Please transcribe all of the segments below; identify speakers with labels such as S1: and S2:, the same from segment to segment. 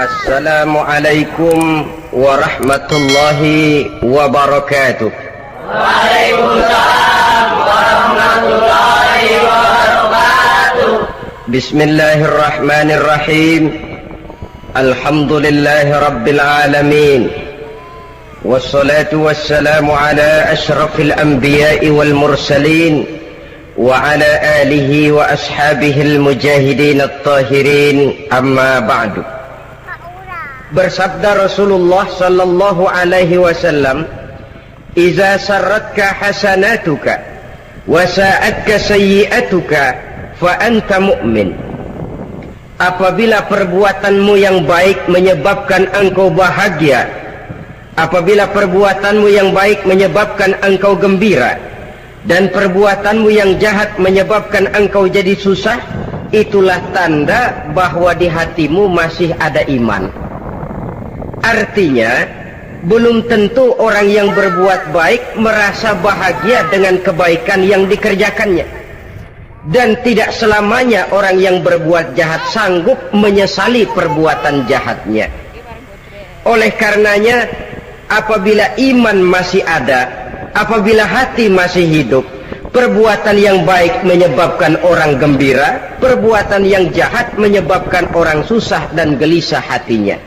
S1: Assalamualaikum warahmatullahi wabarakatuh.
S2: Waalaikumsalam warahmatullahi wabarakatuh.
S1: Bismillahirrahmanirrahim. Alhamdulillahi rabbil alamin. Wassalatu wassalamu ala ashrafil anbiya'i wal mursalin wa ala alihi wa ashabihil mujahidin at-tahirin, amma ba'du. Bersabda Rasulullah sallallahu alaihi wasallam, "Iza sarratka hasanatuka wa sa'atka sayyi'atuka fa anta mu'min." Apabila perbuatanmu yang baik menyebabkan engkau bahagia, apabila perbuatanmu yang baik menyebabkan engkau gembira, dan perbuatanmu yang jahat menyebabkan engkau jadi susah, itulah tanda bahwa di hatimu masih ada iman. Artinya, belum tentu orang yang berbuat baik merasa bahagia dengan kebaikan yang dikerjakannya. Dan tidak selamanya orang yang berbuat jahat sanggup menyesali perbuatan jahatnya. Oleh karenanya, apabila iman masih ada, apabila hati masih hidup, perbuatan yang baik menyebabkan orang gembira, perbuatan yang jahat menyebabkan orang susah dan gelisah hatinya.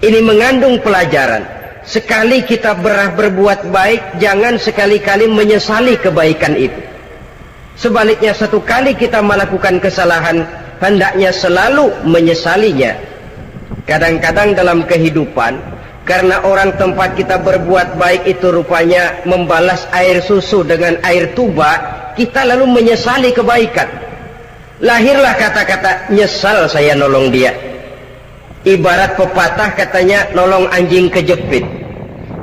S1: Ini mengandung pelajaran. Sekali kita berbuat baik, jangan sekali-kali menyesali kebaikan itu. Sebaliknya, satu kali kita melakukan kesalahan, hendaknya selalu menyesalinya. Kadang-kadang dalam kehidupan, karena orang tempat kita berbuat baik itu rupanya membalas air susu dengan air tuba, kita lalu menyesali kebaikan. Lahirlah kata-kata, "Nyesal saya nolong dia." Ibarat pepatah katanya, nolong anjing kejepit.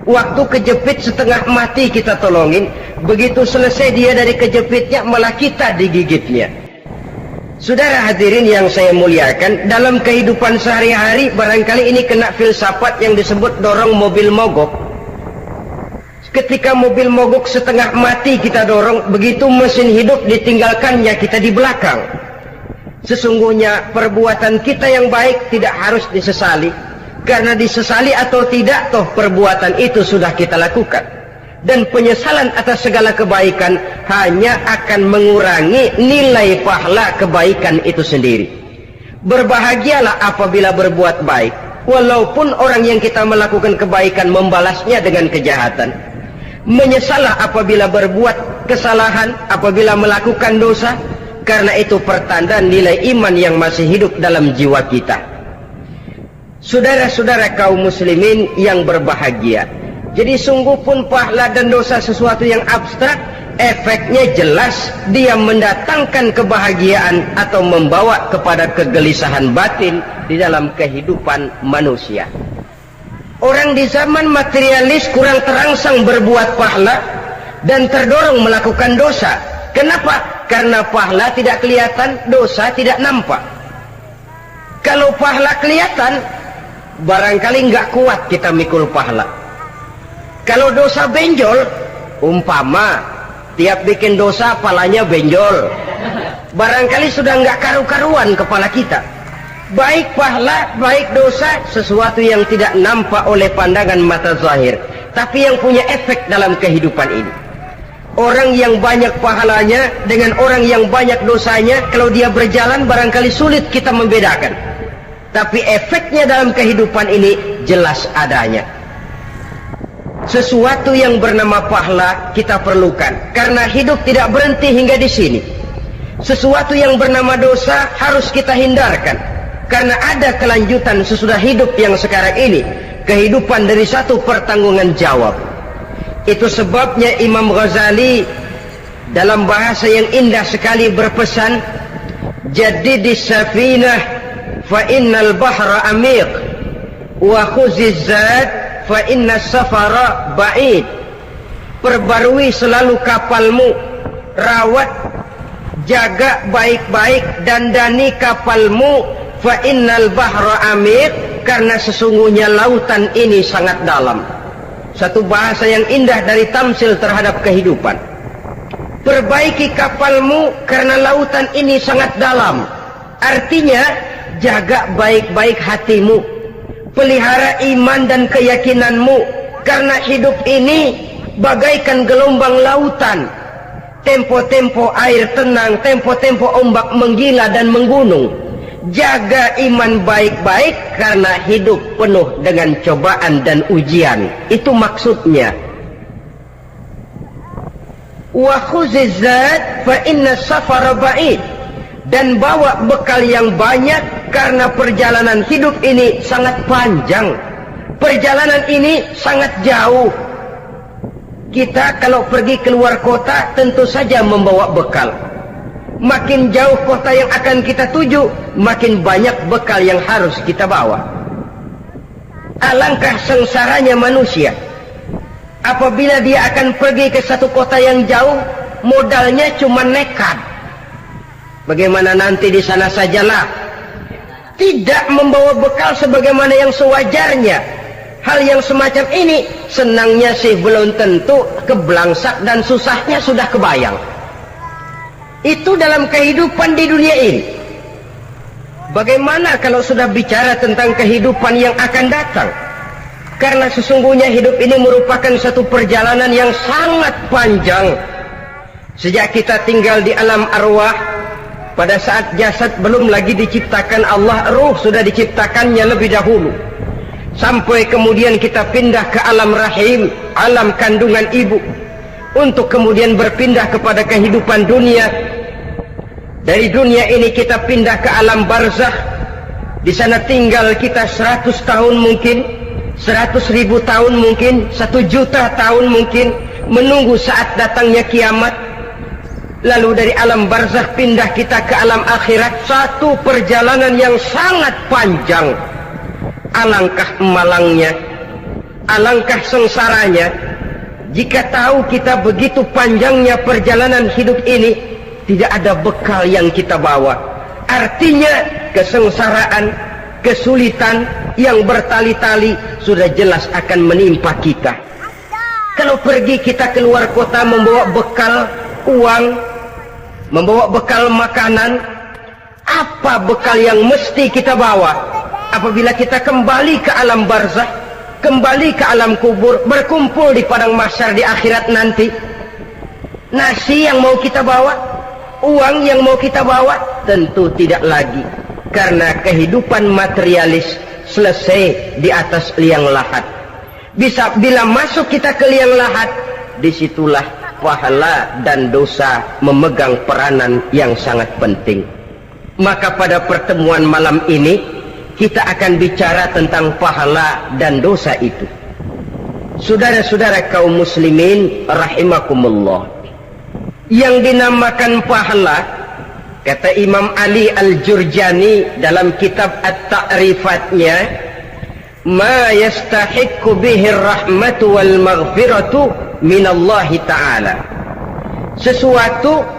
S1: Waktu kejepit setengah mati kita tolongin, begitu selesai dia dari kejepitnya, malah kita digigitnya. Saudara hadirin yang saya muliakan, dalam kehidupan sehari-hari barangkali ini kena filsafat yang disebut dorong mobil mogok. Ketika mobil mogok setengah mati kita dorong, begitu mesin hidup ditinggalkannya kita di belakang. Sesungguhnya perbuatan kita yang baik tidak harus disesali, karena disesali atau tidak, toh perbuatan itu sudah kita lakukan. Dan penyesalan atas segala kebaikan hanya akan mengurangi nilai pahala kebaikan itu sendiri. Berbahagialah apabila berbuat baik, walaupun orang yang kita melakukan kebaikan membalasnya dengan kejahatan. Menyesallah apabila berbuat kesalahan, apabila melakukan dosa, karena itu pertanda nilai iman yang masih hidup dalam jiwa kita. Saudara-saudara kaum muslimin yang berbahagia, jadi sungguh pun pahala dan dosa sesuatu yang abstrak, efeknya jelas dia mendatangkan kebahagiaan atau membawa kepada kegelisahan batin di dalam kehidupan manusia. Orang di zaman materialis kurang terangsang berbuat pahala dan terdorong melakukan dosa. Kenapa? Karena pahala tidak kelihatan, dosa tidak nampak. Kalau pahala kelihatan, barangkali nggak kuat kita mikul pahala. Kalau dosa benjol, umpama tiap bikin dosa palanya benjol, barangkali sudah nggak karu-karuan kepala kita. Baik pahala, baik dosa, sesuatu yang tidak nampak oleh pandangan mata zahir, tapi yang punya efek dalam kehidupan ini. Orang yang banyak pahalanya dengan orang yang banyak dosanya, kalau dia berjalan barangkali sulit kita membedakan. Tapi efeknya dalam kehidupan ini jelas adanya. Sesuatu yang bernama pahala kita perlukan, karena hidup tidak berhenti hingga di sini. Sesuatu yang bernama dosa harus kita hindarkan, karena ada kelanjutan sesudah hidup yang sekarang ini. Kehidupan dari satu pertanggungan jawab. Itu sebabnya Imam Ghazali dalam bahasa yang indah sekali berpesan, "Jadidis safinah fa innal bahra amiq wa khuziz zad fa innas safara ba'id." Perbarui selalu kapalmu, rawat, jaga baik-baik, dandani kapalmu, fa innal bahra amiq, karena sesungguhnya lautan ini sangat dalam. Satu bahasa yang indah dari tamsil terhadap kehidupan. Perbaiki kapalmu karena lautan ini sangat dalam. Artinya, jaga baik-baik hatimu. Pelihara iman dan keyakinanmu, karena hidup ini bagaikan gelombang lautan. Tempo-tempo air tenang, tempo-tempo ombak menggila dan menggunung. Jaga iman baik-baik karena hidup penuh dengan cobaan dan ujian. Itu maksudnya. Wa khuziz zad fa inna safara ba'id. Dan bawa bekal yang banyak karena perjalanan hidup ini sangat panjang. Perjalanan ini sangat jauh. Kita kalau pergi keluar kota tentu saja membawa bekal. Makin jauh kota yang akan kita tuju, makin banyak bekal yang harus kita bawa. Alangkah sengsaranya manusia apabila dia akan pergi ke satu kota yang jauh, modalnya cuma nekat. Bagaimana nanti di sana sajalah. Tidak membawa bekal sebagaimana yang sewajarnya. Hal yang semacam ini senangnya sih belum tentu, keblangsak dan susahnya sudah kebayang. Itu dalam kehidupan di dunia ini. Bagaimana kalau sudah bicara tentang kehidupan yang akan datang? Karena sesungguhnya hidup ini merupakan satu perjalanan yang sangat panjang. Sejak kita tinggal di alam arwah, pada saat jasad belum lagi diciptakan Allah, ruh sudah diciptakannya lebih dahulu. Sampai kemudian kita pindah ke alam rahim, alam kandungan ibu, untuk kemudian berpindah kepada kehidupan dunia. Dari dunia ini kita pindah ke alam barzakh. Di sana tinggal kita 100 tahun mungkin, 100.000 tahun mungkin, 1 juta tahun mungkin, menunggu saat datangnya kiamat. Lalu dari alam barzakh pindah kita ke alam akhirat. Satu perjalanan yang sangat panjang. Alangkah malangnya, alangkah sengsaranya jika tahu kita begitu panjangnya perjalanan hidup ini, tidak ada bekal yang kita bawa. Artinya kesengsaraan, kesulitan yang bertali-tali sudah jelas akan menimpa kita. Kalau pergi kita keluar kota membawa bekal uang, membawa bekal makanan, apa bekal yang mesti kita bawa? Apabila kita kembali ke alam barzakh, kembali ke alam kubur, berkumpul di padang mahsyar di akhirat nanti, nasi yang mau kita bawa, uang yang mau kita bawa, tentu tidak lagi. Karena kehidupan materialis selesai di atas liang lahat. Bila masuk kita ke liang lahat, disitulah pahala dan dosa memegang peranan yang sangat penting. Maka pada pertemuan malam ini kita akan bicara tentang pahala dan dosa itu. Saudara-saudara kaum muslimin rahimakumullah, yang dinamakan pahala, kata Imam Ali Al-Jurjani dalam kitab At-Ta'rifatnya, ma yastahiqqu bihi ar-rahmatu wal maghfiratu minallahi ta'ala. Sesuatu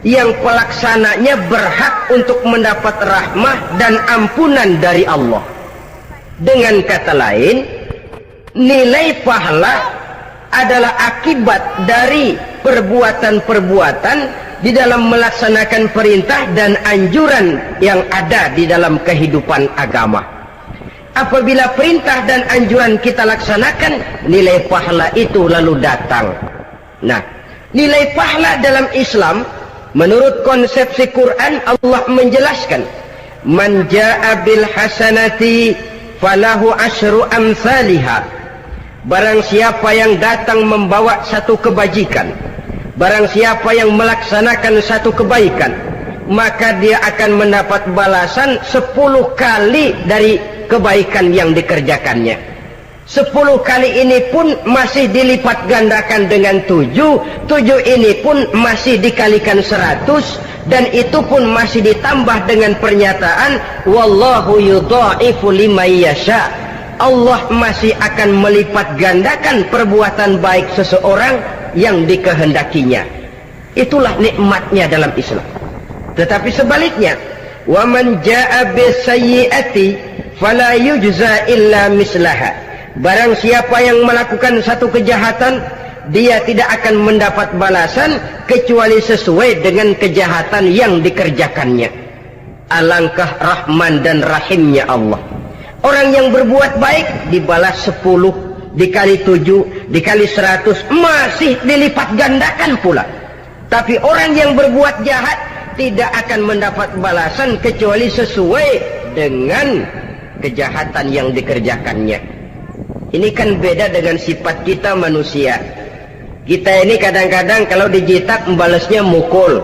S1: yang pelaksananya berhak untuk mendapat rahmah dan ampunan dari Allah. Dengan kata lain, nilai pahala adalah akibat dari perbuatan-perbuatan di dalam melaksanakan perintah dan anjuran yang ada di dalam kehidupan agama. Apabila perintah dan anjuran kita laksanakan, nilai pahala itu lalu datang. Nah, nilai pahala dalam Islam menurut konsepsi Quran, Allah menjelaskan, man jaa bil hasanati falahu asyru amsalihha. Barang siapa yang datang membawa satu kebajikan, barang siapa yang melaksanakan satu kebaikan, maka dia akan mendapat balasan 10 kali dari kebaikan yang dikerjakannya. 10 kali ini pun masih dilipat gandakan dengan 7 ini pun masih dikalikan 100, dan itu pun masih ditambah dengan pernyataan wallahu yudha'ifu liman yasha. Allah masih akan melipat gandakan perbuatan baik seseorang yang dikehendakinya. Itulah nikmatnya dalam Islam. Tetapi sebaliknya, wa man jaa'a bisayyi'ati fala yujza illa mislaha. Barang siapa yang melakukan satu kejahatan, dia tidak akan mendapat balasan kecuali sesuai dengan kejahatan yang dikerjakannya. Alangkah rahman dan rahimnya Allah. Orang yang berbuat baik dibalas 10, dikali 7, dikali 100, masih dilipat gandakan pula. Tapi orang yang berbuat jahat tidak akan mendapat balasan kecuali sesuai dengan kejahatan yang dikerjakannya. Ini kan beda dengan sifat kita manusia. Kita ini kadang-kadang kalau dijitak membalasnya mukul.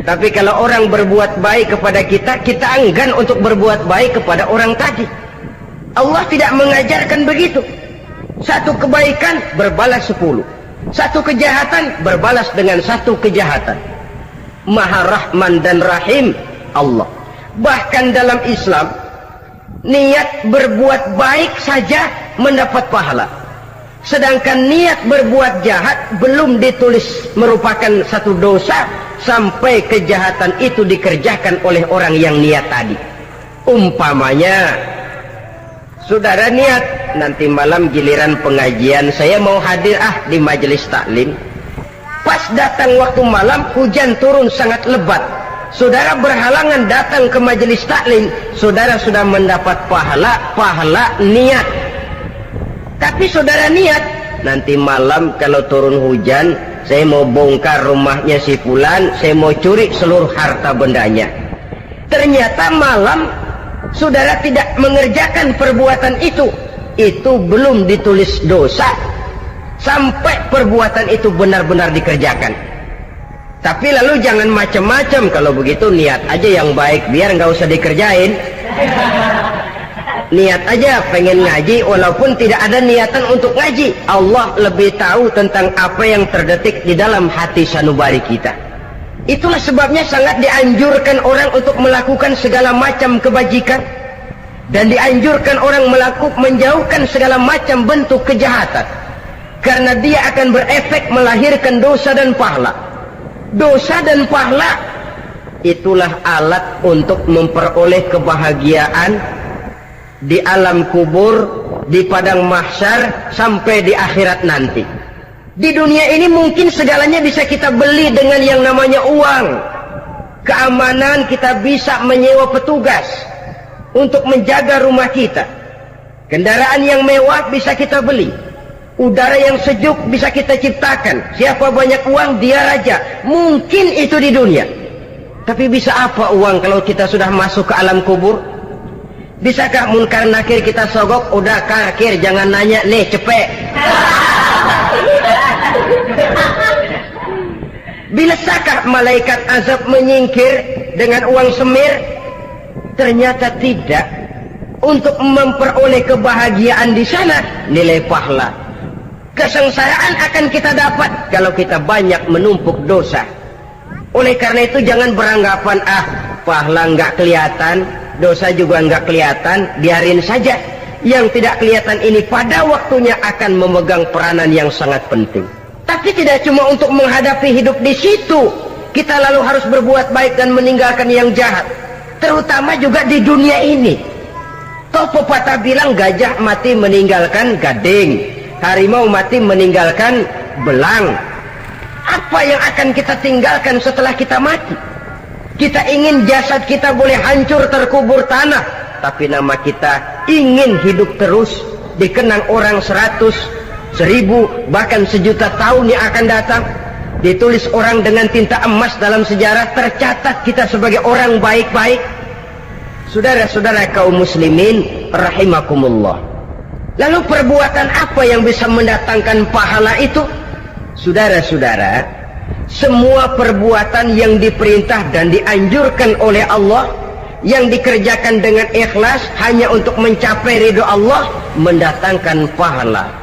S1: Tapi kalau orang berbuat baik kepada kita, kita enggan untuk berbuat baik kepada orang tadi. Allah tidak mengajarkan begitu. Satu kebaikan berbalas 10. Satu kejahatan berbalas dengan satu kejahatan. Maha Rahman dan Rahim Allah. Bahkan dalam Islam, niat berbuat baik saja mendapat pahala. Sedangkan niat berbuat jahat belum ditulis merupakan satu dosa sampai kejahatan itu dikerjakan oleh orang yang niat tadi. Umpamanya, saudara niat nanti malam giliran pengajian saya mau hadir di majelis taklim. Pas datang waktu malam hujan turun sangat lebat. Saudara berhalangan datang ke majelis taklim, saudara sudah mendapat pahala niat. Tapi saudara niat, nanti malam kalau turun hujan, saya mau bongkar rumahnya si fulan, saya mau curi seluruh harta bendanya. Ternyata malam saudara tidak mengerjakan perbuatan itu belum ditulis dosa sampai perbuatan itu benar-benar dikerjakan. Tapi lalu jangan macam-macam. Kalau begitu niat aja yang baik, biar nggak usah dikerjain. Niat aja pengen ngaji walaupun tidak ada niatan untuk ngaji. Allah lebih tahu tentang apa yang terdetik di dalam hati sanubari kita. Itulah sebabnya sangat dianjurkan orang untuk melakukan segala macam kebajikan, dan dianjurkan orang menjauhkan segala macam bentuk kejahatan, karena dia akan berefek melahirkan dosa dan pahala. Dosa dan pahala itulah alat untuk memperoleh kebahagiaan di alam kubur, di padang mahsyar, sampai di akhirat nanti. Di dunia ini mungkin segalanya bisa kita beli dengan yang namanya uang. Keamanan kita bisa menyewa petugas untuk menjaga rumah kita. Kendaraan yang mewah bisa kita beli. Udara yang sejuk bisa kita ciptakan. Siapa banyak uang, dia raja. Mungkin itu di dunia. Tapi bisa apa uang kalau kita sudah masuk ke alam kubur? Bisakah munkar nakir kita sogok? Udah kakir, jangan nanya nih, cepet. Bisakah malaikat azab menyingkir dengan uang semir? Ternyata tidak. Untuk memperoleh kebahagiaan di sana, nilai pahala. Kesengsaraan akan kita dapat kalau kita banyak menumpuk dosa. Oleh karena itu jangan beranggapan pahala nggak kelihatan, dosa juga nggak kelihatan, biarin saja. Yang tidak kelihatan ini pada waktunya akan memegang peranan yang sangat penting. Tapi tidak cuma untuk menghadapi hidup di situ, kita lalu harus berbuat baik dan meninggalkan yang jahat. Terutama juga di dunia ini. Toh pepatah bilang gajah mati meninggalkan gading, harimau mati meninggalkan belang. Apa yang akan kita tinggalkan setelah kita mati? Kita ingin jasad kita boleh hancur terkubur tanah, tapi nama kita ingin hidup terus, dikenang orang 100, 1000, bahkan 1.000.000 tahun yang akan datang. Ditulis orang dengan tinta emas dalam sejarah, tercatat kita sebagai orang baik-baik. Saudara-saudara kaum muslimin rahimakumullah. Lalu perbuatan apa yang bisa mendatangkan pahala itu? Saudara-saudara, semua perbuatan yang diperintah dan dianjurkan oleh Allah, yang dikerjakan dengan ikhlas hanya untuk mencapai ridho Allah, mendatangkan pahala.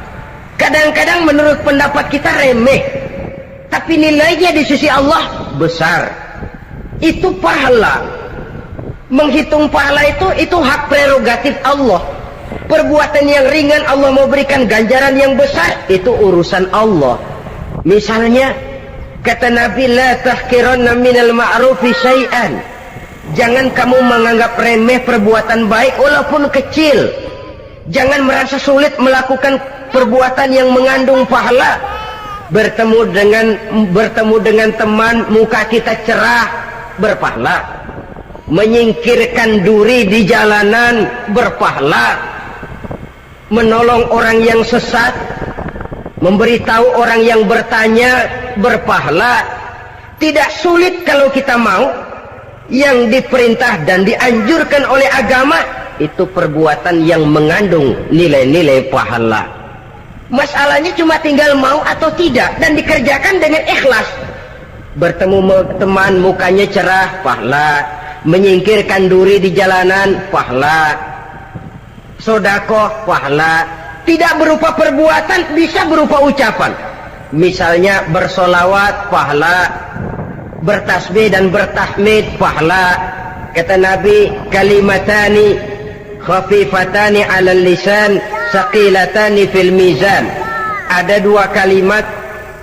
S1: Kadang-kadang menurut pendapat kita remeh, tapi nilainya di sisi Allah besar. Itu pahala. Menghitung pahala itu hak prerogatif Allah. Perbuatan yang ringan Allah mau berikan ganjaran yang besar, itu urusan Allah. Misalnya kata Nabi, la tahkiranna minal ma'rufi syai'an. Jangan kamu menganggap remeh perbuatan baik walaupun kecil. Jangan merasa sulit melakukan perbuatan yang mengandung pahala. Bertemu dengan teman, muka kita cerah, berpahala. menyingkirkan duri di jalanan berpahala, menolong orang yang sesat, memberitahu orang yang bertanya berpahala. Tidak sulit kalau kita mau. Yang diperintah dan dianjurkan oleh agama itu perbuatan yang mengandung nilai-nilai pahala. Masalahnya cuma tinggal mau atau tidak dan dikerjakan dengan ikhlas. Bertemu teman mukanya cerah, pahala. Menyingkirkan duri di jalanan, pahala. Sedekah, pahala. Tidak berupa perbuatan, bisa berupa ucapan. Misalnya bersolawat, pahala. Bertasbih dan bertahmid, pahala. Kata Nabi, kalimatani khafifatani 'alal lisan saqilatani fil mizan. Ada dua kalimat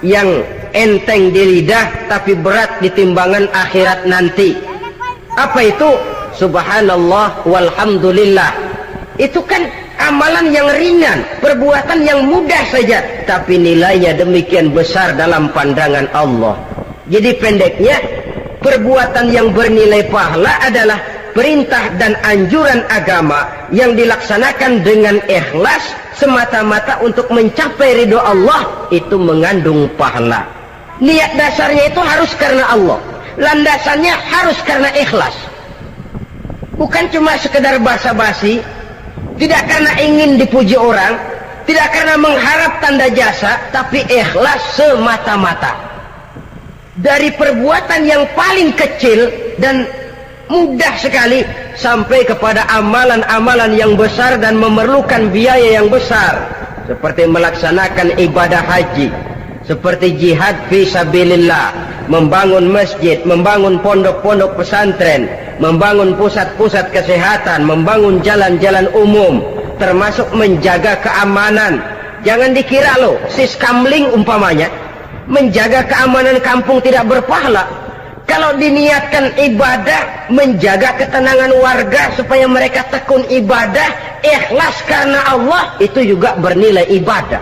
S1: yang enteng di lidah tapi berat di timbangan akhirat nanti. Apa itu? Subhanallah walhamdulillah. Itu kan amalan yang ringan, perbuatan yang mudah saja, tapi nilainya demikian besar dalam pandangan Allah. Jadi pendeknya, perbuatan yang bernilai pahala adalah perintah dan anjuran agama yang dilaksanakan dengan ikhlas semata-mata untuk mencapai ridho Allah, itu mengandung pahala. Niat dasarnya itu harus karena Allah, landasannya harus karena ikhlas. Bukan cuma sekedar basa-basi, tidak karena ingin dipuji orang, tidak karena mengharap tanda jasa, tapi ikhlas semata-mata. Dari perbuatan yang paling kecil dan mudah sekali sampai kepada amalan-amalan yang besar dan memerlukan biaya yang besar, seperti melaksanakan ibadah haji, seperti jihad fi sabilillah, membangun masjid, membangun pondok-pondok pesantren, membangun pusat-pusat kesehatan, membangun jalan-jalan umum, termasuk menjaga keamanan. Jangan dikira loh, siskamling umpamanya, menjaga keamanan kampung tidak berpahala. Kalau diniatkan ibadah, menjaga ketenangan warga supaya mereka tekun ibadah, ikhlas karena Allah, itu juga bernilai ibadah.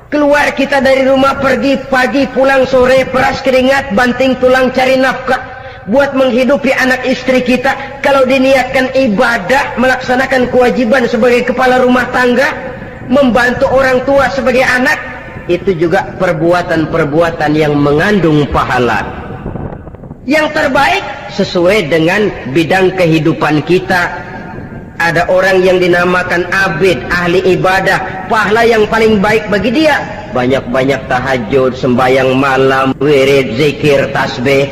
S1: Keluar kita dari rumah, pergi pagi, pulang sore, peras keringat, banting tulang cari nafkah buat menghidupi anak istri kita. Kalau diniatkan ibadah, melaksanakan kewajiban sebagai kepala rumah tangga, membantu orang tua sebagai anak, itu juga perbuatan-perbuatan yang mengandung pahala. Yang terbaik sesuai dengan bidang kehidupan kita. Ada orang yang dinamakan abid, ahli ibadah, pahala yang paling baik bagi dia, banyak-banyak tahajud, sembahyang malam, wirid, zikir, tasbih.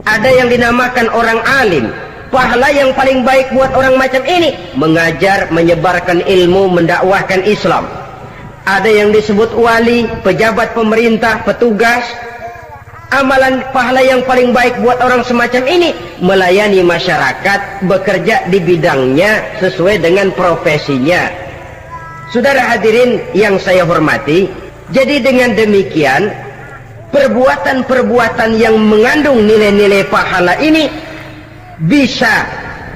S1: Ada yang dinamakan orang alim, pahala yang paling baik buat orang macam ini, mengajar, menyebarkan ilmu, mendakwahkan Islam. Ada yang disebut wali, pejabat pemerintah, petugas. Amalan pahala yang paling baik buat orang semacam ini, melayani masyarakat, bekerja di bidangnya sesuai dengan profesinya. Saudara hadirin yang saya hormati, jadi dengan demikian, perbuatan-perbuatan yang mengandung nilai-nilai pahala ini bisa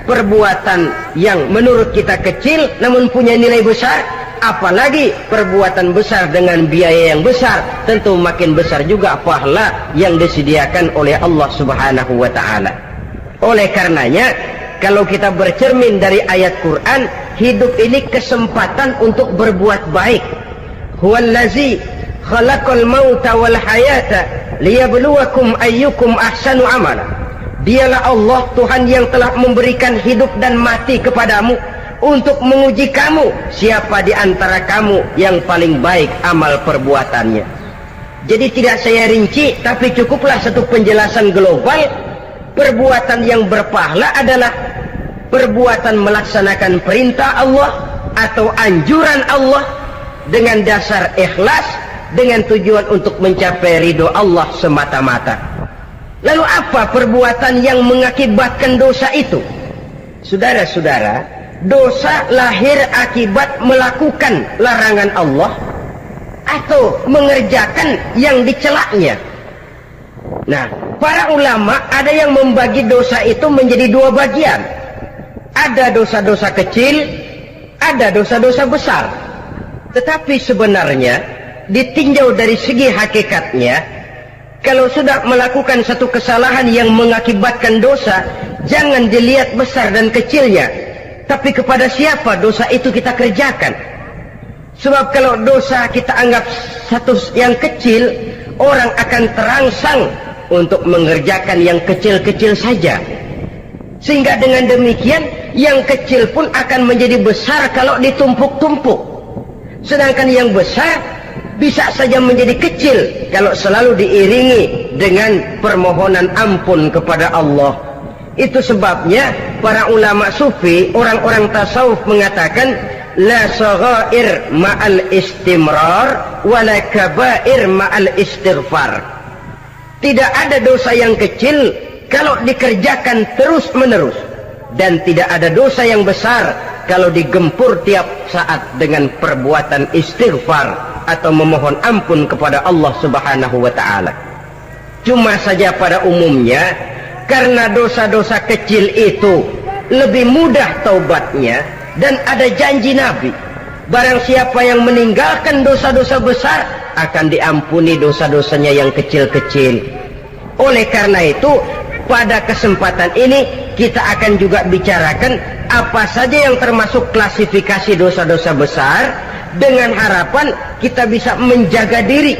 S1: perbuatan yang menurut kita kecil namun punya nilai besar. Apalagi perbuatan besar dengan biaya yang besar, tentu makin besar juga pahala yang disediakan oleh Allah Subhanahu wa ta'ala. Oleh karenanya, kalau kita bercermin dari ayat Quran, hidup ini kesempatan untuk berbuat baik. Huwallazi khalaqal mauta wal hayata liyabluwakum ayyukum ahsanu amala. Dialah Allah, Tuhan yang telah memberikan hidup dan mati kepadamu untuk menguji kamu, siapa di antara kamu yang paling baik amal perbuatannya. Jadi tidak saya rinci, tapi cukuplah satu penjelasan global. Perbuatan yang berpahala adalah perbuatan melaksanakan perintah Allah atau anjuran Allah dengan dasar ikhlas, dengan tujuan untuk mencapai ridho Allah semata-mata. Lalu apa perbuatan yang mengakibatkan dosa itu? Saudara-saudara, dosa lahir akibat melakukan larangan Allah atau mengerjakan yang dicelaknya. Nah, para ulama ada yang membagi dosa itu menjadi dua bagian. Ada dosa-dosa kecil, ada dosa-dosa besar. Tetapi sebenarnya ditinjau dari segi hakikatnya, kalau sudah melakukan satu kesalahan yang mengakibatkan dosa, jangan dilihat besar dan kecilnya, tapi kepada siapa dosa itu kita kerjakan. Sebab kalau dosa kita anggap satu yang kecil, orang akan terangsang untuk mengerjakan yang kecil-kecil saja. Sehingga dengan demikian yang kecil pun akan menjadi besar kalau ditumpuk-tumpuk. Sedangkan yang besar bisa saja menjadi kecil kalau selalu diiringi dengan permohonan ampun kepada Allah. Itu sebabnya para ulama sufi, orang-orang tasawuf mengatakan la saghair ma'al istimrar wala kabair ma'al istighfar. Tidak ada dosa yang kecil kalau dikerjakan terus-menerus, dan tidak ada dosa yang besar kalau digempur tiap saat dengan perbuatan istighfar atau memohon ampun kepada Allah Subhanahu wa ta'ala. Cuma saja pada umumnya karena dosa-dosa kecil itu lebih mudah taubatnya, dan ada janji Nabi, barang siapa yang meninggalkan dosa-dosa besar akan diampuni dosa-dosanya yang kecil-kecil. Oleh karena itu pada kesempatan ini kita akan juga bicarakan apa saja yang termasuk klasifikasi dosa-dosa besar, dengan harapan kita bisa menjaga diri,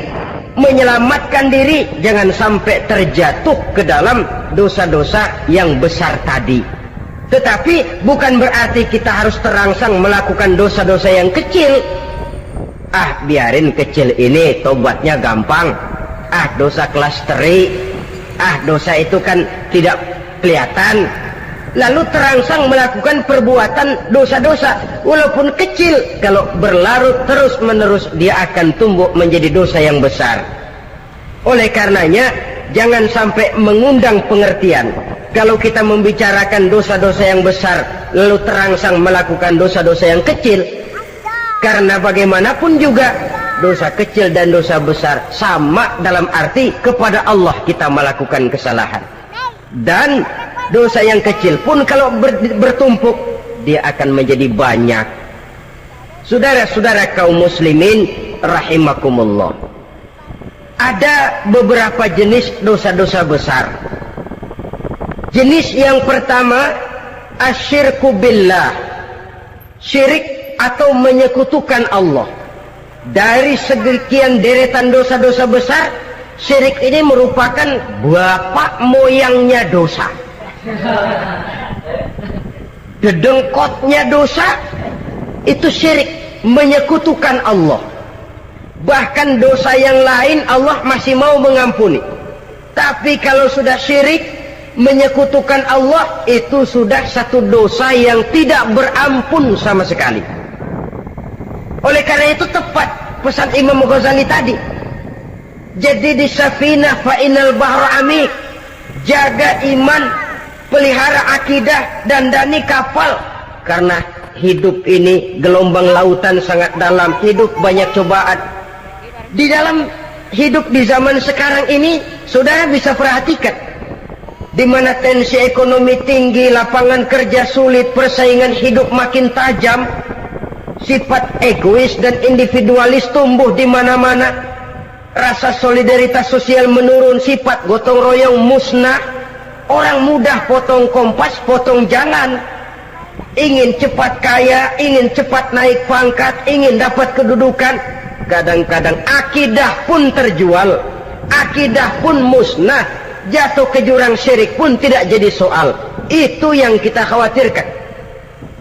S1: menyelamatkan diri jangan sampai terjatuh ke dalam dosa-dosa yang besar tadi. Tetapi bukan berarti kita harus terangsang melakukan dosa-dosa yang kecil. Biarin kecil ini tobatnya gampang. Dosa kelas teri. Dosa itu kan tidak kelihatan. Lalu terangsang melakukan perbuatan dosa-dosa walaupun kecil, kalau berlarut terus-menerus dia akan tumbuh menjadi dosa yang besar. Oleh karenanya jangan sampai mengundang pengertian kalau kita membicarakan dosa-dosa yang besar lalu terangsang melakukan dosa-dosa yang kecil. Karena bagaimanapun juga dosa kecil dan dosa besar sama dalam arti kepada Allah kita melakukan kesalahan. Dan dosa yang kecil pun kalau bertumpuk dia akan menjadi banyak. Saudara-saudara kaum muslimin rahimakumullah, ada beberapa jenis dosa-dosa besar. Jenis yang pertama asyirku billah, syirik atau menyekutukan Allah. Dari sekian deretan dosa-dosa besar, syirik ini merupakan bapak moyangnya dosa. Dedengkotnya dosa itu syirik, menyekutukan Allah. Bahkan dosa yang lain Allah masih mau mengampuni, tapi kalau sudah syirik, menyekutukan Allah, itu sudah satu dosa yang tidak berampun sama sekali. Oleh karena itu tepat pesan Imam Ghazali tadi, jadi di safinah fa inal bahra amik, jaga iman, pelihara akidah, dandani kapal, karena hidup ini gelombang lautan sangat dalam, hidup banyak cobaan. Di dalam hidup di zaman sekarang ini saudara bisa perhatikan, di mana tensi ekonomi tinggi, lapangan kerja sulit, persaingan hidup makin tajam, sifat egois dan individualis tumbuh di mana-mana, rasa solidaritas sosial menurun, sifat gotong royong musnah, orang mudah potong kompas, potong jalan, ingin cepat kaya, ingin cepat naik pangkat, ingin dapat kedudukan. Kadang-kadang akidah pun terjual, akidah pun musnah, jatuh ke jurang syirik pun tidak jadi soal. Itu yang kita khawatirkan.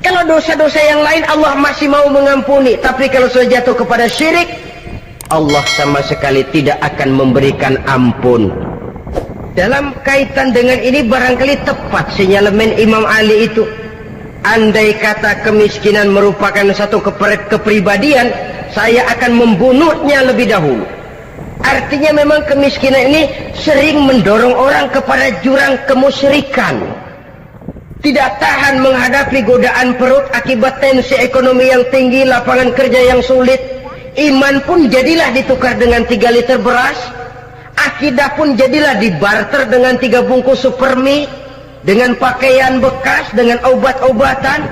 S1: Kalau dosa-dosa yang lain Allah masih mau mengampuni, tapi kalau sudah jatuh kepada syirik, Allah sama sekali tidak akan memberikan ampun. Dalam kaitan dengan ini barangkali tepat sinyalemen Imam Ali itu. Andai kata kemiskinan merupakan satu kepribadian, saya akan membunuhnya lebih dahulu. Artinya memang kemiskinan ini sering mendorong orang kepada jurang kemusyrikan. Tidak tahan menghadapi godaan perut akibat tensi ekonomi yang tinggi, lapangan kerja yang sulit. Iman pun jadilah ditukar dengan 3 liter beras. Akidah pun jadilah dibarter dengan 3 bungkus supermi, dengan pakaian bekas, dengan obat-obatan.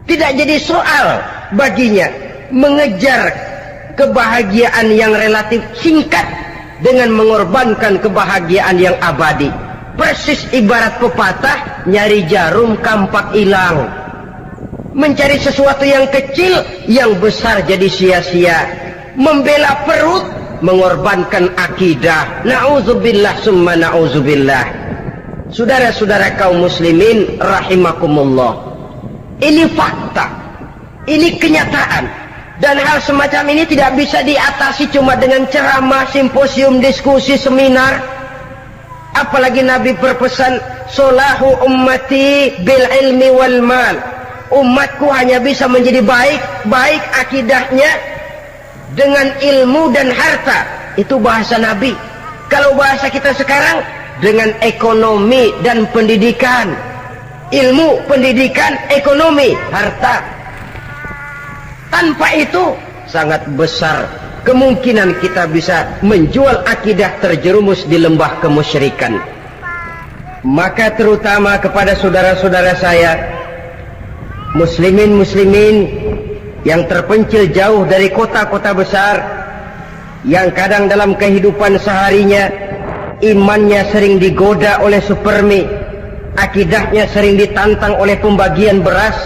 S1: Tidak jadi soal baginya mengejar kebahagiaan yang relatif singkat dengan mengorbankan kebahagiaan yang abadi. Persis ibarat pepatah, nyari jarum kampak hilang. Mencari sesuatu yang kecil, yang besar jadi sia-sia. Membela perut, mengorbankan akidah. Na'udzubillah summa na'udzubillah. Saudara-saudara kaum muslimin rahimakumullah. Ini fakta. Ini kenyataan. Dan hal semacam ini tidak bisa diatasi cuma dengan ceramah, simposium, diskusi, seminar. Apalagi Nabi berpesan, solahu ummati bil ilmi wal mal. Umatku hanya bisa menjadi baik akidahnya dengan ilmu dan harta. Itu bahasa Nabi. Kalau bahasa kita sekarang, dengan ekonomi dan pendidikan. Ilmu, pendidikan, ekonomi, harta. Tanpa itu sangat besar kemungkinan kita bisa menjual akidah terjerumus di lembah kemusyrikan. Maka terutama kepada saudara-saudara saya, muslimin yang terpencil jauh dari kota-kota besar, yang kadang dalam kehidupan seharinya imannya sering digoda oleh supermi, akidahnya sering ditantang oleh pembagian beras,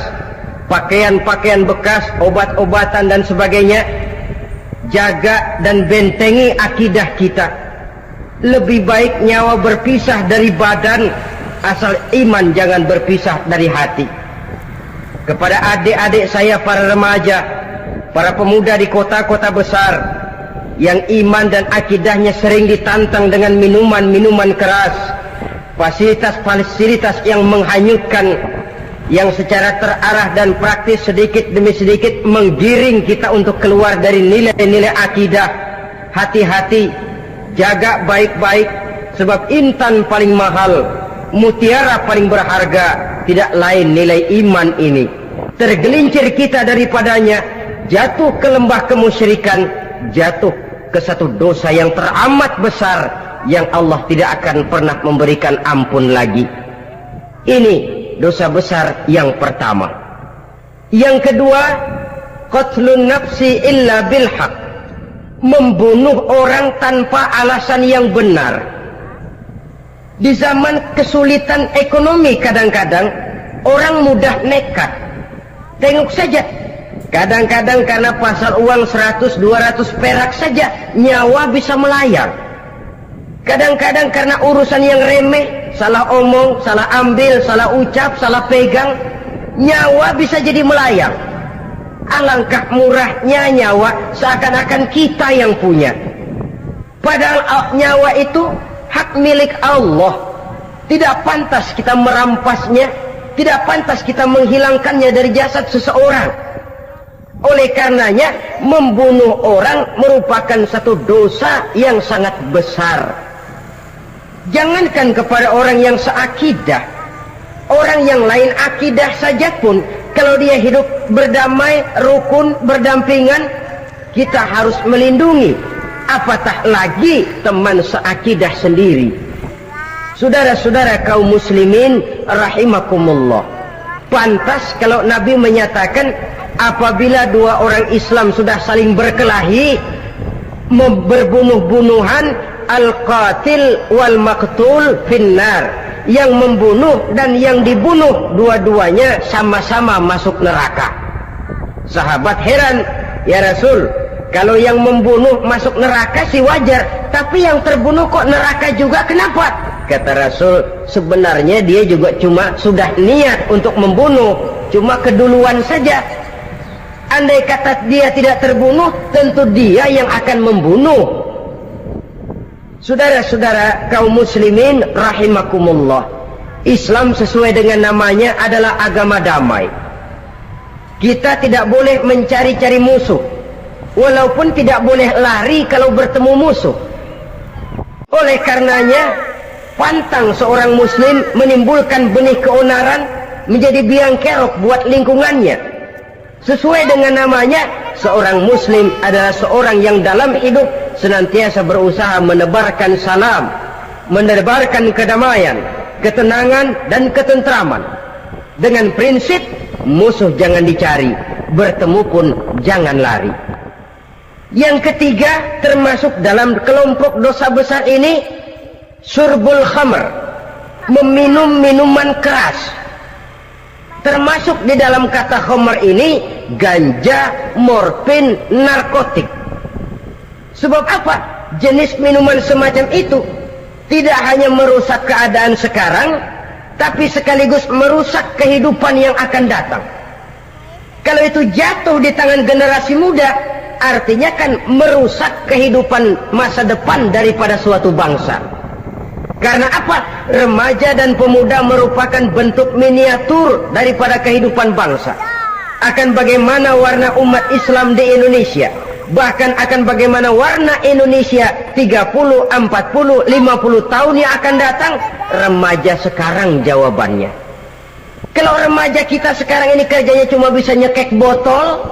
S1: pakaian-pakaian bekas, obat-obatan dan sebagainya. Jaga dan bentengi akidah kita. Lebih baik nyawa berpisah dari badan, asal iman jangan berpisah dari hati. Kepada adik-adik saya para remaja, para pemuda di kota-kota besar, yang iman dan akidahnya sering ditantang dengan minuman-minuman keras, fasilitas-fasilitas yang menghanyutkan, yang secara terarah dan praktis sedikit demi sedikit menggiring kita untuk keluar dari nilai-nilai akidah. Hati-hati, jaga baik-baik, sebab intan paling mahal, mutiara paling berharga, tidak lain nilai iman ini. Tergelincir kita daripadanya, jatuh ke lembah kemusyrikan, jatuh ke satu dosa yang teramat besar, yang Allah tidak akan pernah memberikan ampun lagi. Ini dosa besar yang pertama. Yang kedua, qatlun nafsi illa bil haq. Membunuh orang tanpa alasan yang benar. Di zaman kesulitan ekonomi kadang-kadang orang mudah nekat. Tengok saja, kadang-kadang karena pasar uang 100-200 perak saja nyawa bisa melayang. Kadang-kadang karena urusan yang remeh, salah omong, salah ambil, salah ucap, salah pegang, nyawa bisa jadi melayang. Alangkah murahnya nyawa, seakan-akan kita yang punya. Padahal nyawa itu hak milik Allah. Tidak pantas kita merampasnya, tidak pantas kita menghilangkannya dari jasad seseorang. Oleh karenanya, membunuh orang merupakan satu dosa yang sangat besar. Jangankan kepada orang yang seakidah, orang yang lain akidah saja pun, kalau dia hidup berdamai, rukun, berdampingan, kita harus melindungi. Apatah lagi teman seakidah sendiri. Saudara-saudara kaum muslimin rahimakumullah, pantas kalau Nabi menyatakan apabila dua orang Islam sudah saling berkelahi, berbunuh-bunuhan, al-qatil wal maqtul finnar, yang membunuh dan yang dibunuh dua-duanya sama-sama masuk neraka. Sahabat heran, ya Rasul, kalau yang membunuh masuk neraka sih wajar, tapi yang terbunuh kok neraka juga, kenapa? Kata Rasul, sebenarnya dia juga cuma sudah niat untuk membunuh, cuma keduluan saja. Andai kata dia tidak terbunuh, tentu dia yang akan membunuh. Saudara-saudara kaum muslimin rahimakumullah, Islam sesuai dengan namanya adalah agama damai. Kita tidak boleh mencari-cari musuh, walaupun tidak boleh lari kalau bertemu musuh. Oleh karenanya, pantang seorang muslim menimbulkan benih keonaran menjadi biang kerok buat lingkungannya. Sesuai dengan namanya, seorang muslim adalah seorang yang dalam hidup senantiasa berusaha menebarkan salam, menebarkan kedamaian, ketenangan dan ketentraman. Dengan prinsip musuh jangan dicari, bertemu pun jangan lari. Yang ketiga, termasuk dalam kelompok dosa besar ini, syurbul khamr, meminum minuman keras. Termasuk di dalam kata khamr ini ganja, morfin, narkotik. Sebab apa? Jenis minuman semacam itu tidak hanya merusak keadaan sekarang, tapi sekaligus merusak kehidupan yang akan datang. Kalau itu jatuh di tangan generasi muda, artinya kan merusak kehidupan masa depan daripada suatu bangsa. Karena apa? Remaja dan pemuda merupakan bentuk miniatur daripada kehidupan bangsa. Akan bagaimana warna umat Islam di Indonesia, bahkan akan bagaimana warna Indonesia 30, 40, 50 tahun yang akan datang, remaja sekarang jawabannya. Kalau remaja kita sekarang ini kerjanya cuma bisa nyekek botol,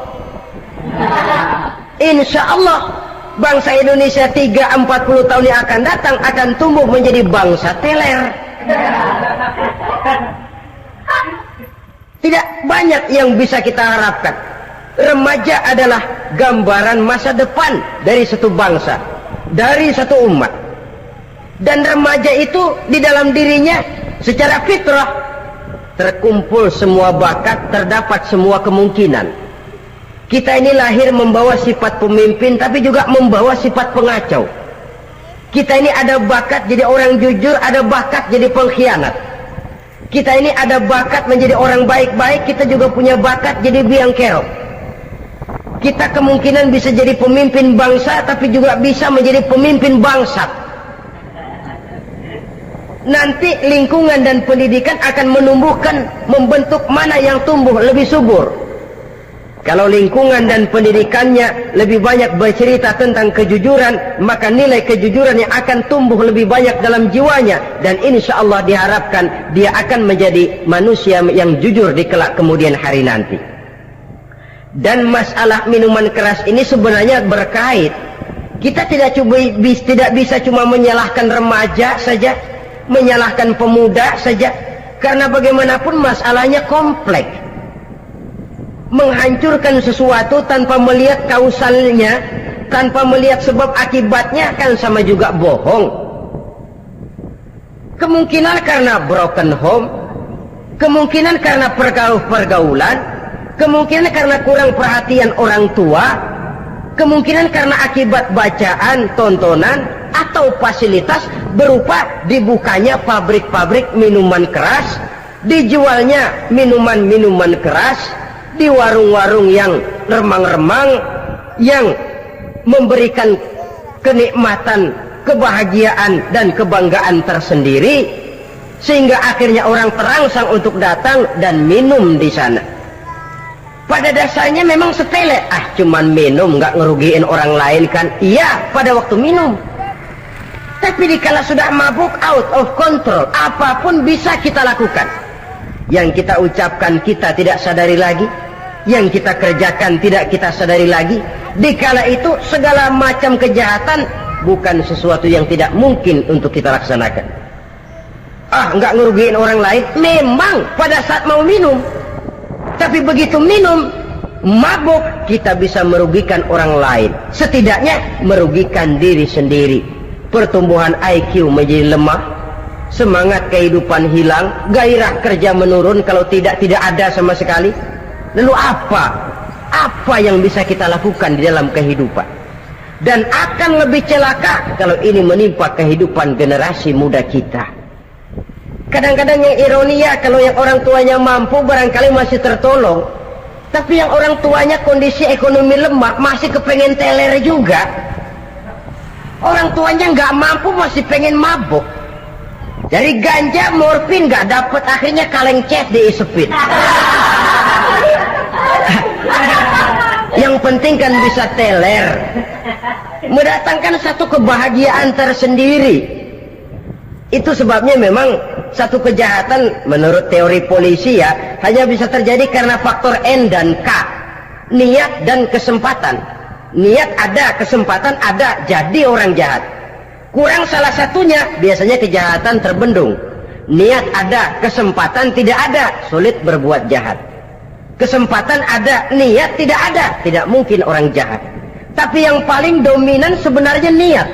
S1: insya Allah bangsa Indonesia 30-40 tahun yang akan datang akan tumbuh menjadi bangsa teler. Tidak banyak yang bisa kita harapkan. Remaja adalah gambaran masa depan dari satu bangsa, dari satu umat. Dan remaja itu di dalam dirinya secara fitrah terkumpul semua bakat, terdapat semua kemungkinan. Kita ini lahir membawa sifat pemimpin, tapi juga membawa sifat pengacau. Kita ini ada bakat jadi orang jujur, ada bakat jadi pengkhianat. Kita ini ada bakat menjadi orang baik-baik, kita juga punya bakat jadi biang kerok. Kita kemungkinan bisa jadi pemimpin bangsa, tapi juga bisa menjadi pemimpin bangsat. Nanti lingkungan dan pendidikan akan menumbuhkan, membentuk mana yang tumbuh lebih subur. Kalau lingkungan dan pendidikannya lebih banyak bercerita tentang kejujuran, maka nilai kejujuran yang akan tumbuh lebih banyak dalam jiwanya. Dan insya Allah diharapkan dia akan menjadi manusia yang jujur di kelak kemudian hari nanti. Dan masalah minuman keras ini sebenarnya berkait. Kita tidak bisa cuma menyalahkan remaja saja, menyalahkan pemuda saja, karena bagaimanapun masalahnya kompleks. Menghancurkan sesuatu tanpa melihat kausalnya, tanpa melihat sebab akibatnya, kan sama juga bohong. Kemungkinan karena broken home, kemungkinan karena pergaulan, kemungkinan karena kurang perhatian orang tua, kemungkinan karena akibat bacaan, tontonan, atau fasilitas berupa dibukanya pabrik-pabrik minuman keras, dijualnya minuman-minuman keras di warung-warung yang remang-remang, yang memberikan kenikmatan, kebahagiaan dan kebanggaan tersendiri, sehingga akhirnya orang terangsang untuk datang dan minum di sana. Pada dasarnya memang sepele, cuman minum, nggak ngerugiin orang lain kan? Iya, pada waktu minum. Tapi dikala sudah mabuk, out of control, apapun bisa kita lakukan. Yang kita ucapkan kita tidak sadari lagi, yang kita kerjakan tidak kita sadari lagi. Dikala itu segala macam kejahatan bukan sesuatu yang tidak mungkin untuk kita laksanakan. Nggak ngerugiin orang lain, memang pada saat mau minum. Tapi begitu minum, mabuk, kita bisa merugikan orang lain. Setidaknya merugikan diri sendiri. Pertumbuhan IQ menjadi lemah, semangat kehidupan hilang, gairah kerja menurun, kalau tidak ada sama sekali. Lalu apa yang bisa kita lakukan di dalam kehidupan? Dan akan lebih celaka kalau ini menimpa kehidupan generasi muda kita. Kadang-kadang yang ironi ya, kalau yang orang tuanya mampu barangkali masih tertolong, tapi yang orang tuanya kondisi ekonomi lemah masih kepengen teler juga. Orang tuanya nggak mampu masih pengen mabuk. Dari ganja, morfin nggak dapat, akhirnya kaleng cet diisepin. Yang penting kan bisa teler, mendatangkan satu kebahagiaan tersendiri. Itu sebabnya memang satu kejahatan menurut teori polisi ya hanya bisa terjadi karena faktor N dan K, niat dan kesempatan. Niat ada, kesempatan ada, jadi orang jahat. Kurang salah satunya, biasanya kejahatan terbendung. Niat ada, kesempatan tidak ada, sulit berbuat jahat. Kesempatan ada, niat tidak ada, tidak mungkin orang jahat. Tapi yang paling dominan sebenarnya niat.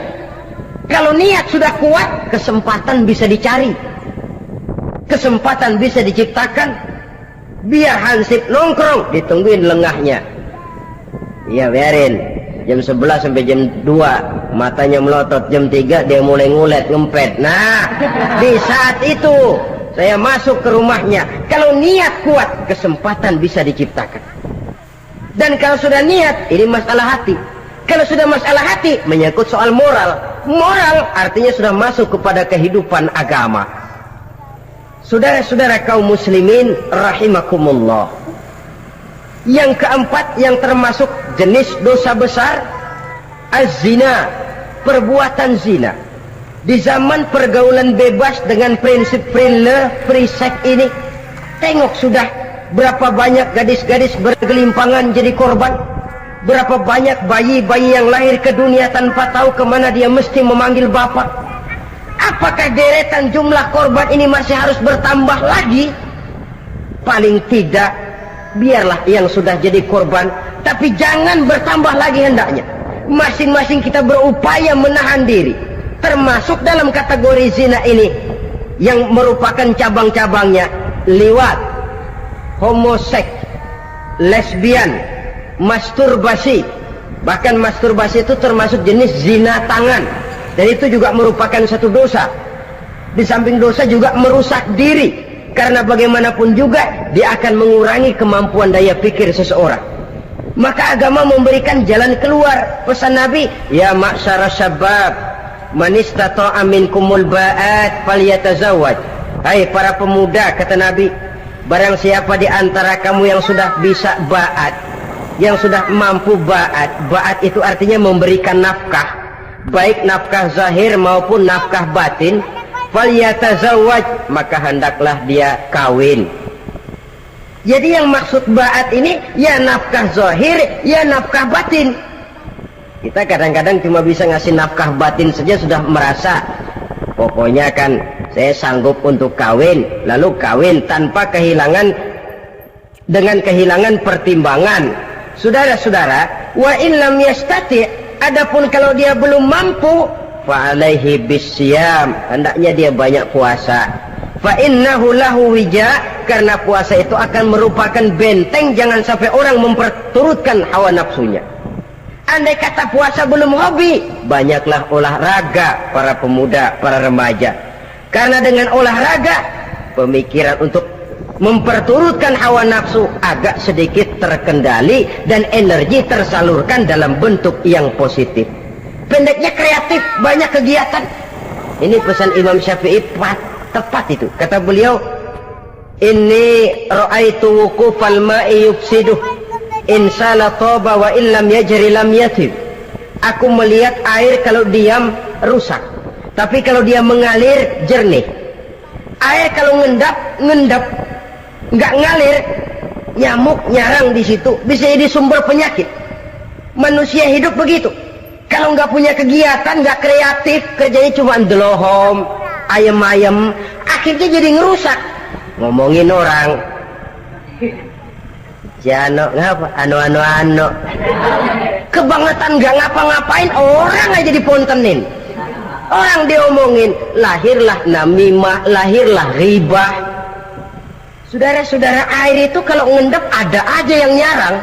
S1: Kalau niat sudah kuat, kesempatan bisa dicari. kesempatan bisa diciptakan, biar hansip nongkrong ditungguin lengahnya. Iya biarin, jam 11 sampai jam 2 matanya melotot, jam 3 dia mulai ngulet ngempet. Nah di saat itu saya masuk ke rumahnya. Kalau niat kuat, kesempatan bisa diciptakan. Dan kalau sudah niat, ini masalah hati. Kalau sudah masalah hati, menyangkut soal moral. Moral artinya sudah masuk kepada kehidupan agama. Saudara-saudara kaum muslimin rahimakumullah. Yang keempat yang termasuk jenis dosa besar, az-zina, perbuatan zina. Di zaman pergaulan bebas dengan prinsip free sex ini, tengok sudah berapa banyak gadis-gadis bergelimpangan jadi korban. Berapa banyak bayi-bayi yang lahir ke dunia tanpa tahu kemana dia mesti memanggil bapak. Apakah deretan jumlah korban ini masih harus bertambah lagi? Paling tidak, biarlah yang sudah jadi korban, tapi jangan bertambah lagi hendaknya. Masing-masing kita berupaya menahan diri. Termasuk dalam kategori zina ini, yang merupakan cabang-cabangnya, liwat, homoseks, lesbian, masturbasi. Bahkan masturbasi itu termasuk jenis zina tangan, dan itu juga merupakan satu dosa. Di samping dosa juga merusak diri, karena bagaimanapun juga dia akan mengurangi kemampuan daya pikir seseorang. Maka agama memberikan jalan keluar. Pesan Nabi, ya ma'syara syabab, man istata'a minkumul ba'at falyatazawwaj. Hai para pemuda, kata Nabi, barang siapa di antara kamu yang sudah bisa ba'at, yang sudah mampu ba'at. Ba'at itu artinya memberikan nafkah, baik nafkah zahir maupun nafkah batin. Falyatazawwaj, maka hendaklah dia kawin. Jadi yang maksud ba'at ini ya nafkah zahir, ya nafkah batin. Kita kadang-kadang cuma bisa ngasih nafkah batin saja sudah merasa pokoknya kan saya sanggup untuk kawin, lalu kawin tanpa kehilangan, dengan kehilangan pertimbangan. Saudara-saudara, wa in lam yastati, adapun kalau dia belum mampu, fa alaihi bisyam, hendaknya dia banyak puasa. Fa innahu lahu wija, karena puasa itu akan merupakan benteng jangan sampai orang memperturutkan hawa nafsunya. Andai kata puasa belum hobi, banyaklah olahraga para pemuda, para remaja. Karena dengan olahraga, pemikiran untuk memperturutkan hawa nafsu agak sedikit terkendali dan energi tersalurkan dalam bentuk yang positif. Pendeknya kreatif, banyak kegiatan. Ini pesan Imam Syafi'i tepat itu. Kata beliau, inni ra'aitu wuqufal ma'i yufsiduh, insala toba wa illam yajri lam yatib. Aku melihat air kalau diam rusak, tapi kalau dia mengalir jernih. Air kalau ngendap, nggak ngalir, nyamuk nyarang di situ, bisa jadi sumber penyakit. Manusia hidup begitu. Kalau nggak punya kegiatan, nggak kreatif, kerjanya cuma delohom, ayam-ayam, akhirnya jadi ngerusak. Ngomongin orang, Jano ngapa? Ano. Kebangetan nggak ngapa-ngapain, orang aja dipontenin. Orang diomongin, lahirlah namimah, lahirlah ribah. Saudara-saudara, air itu kalau ngendap ada aja yang nyarang.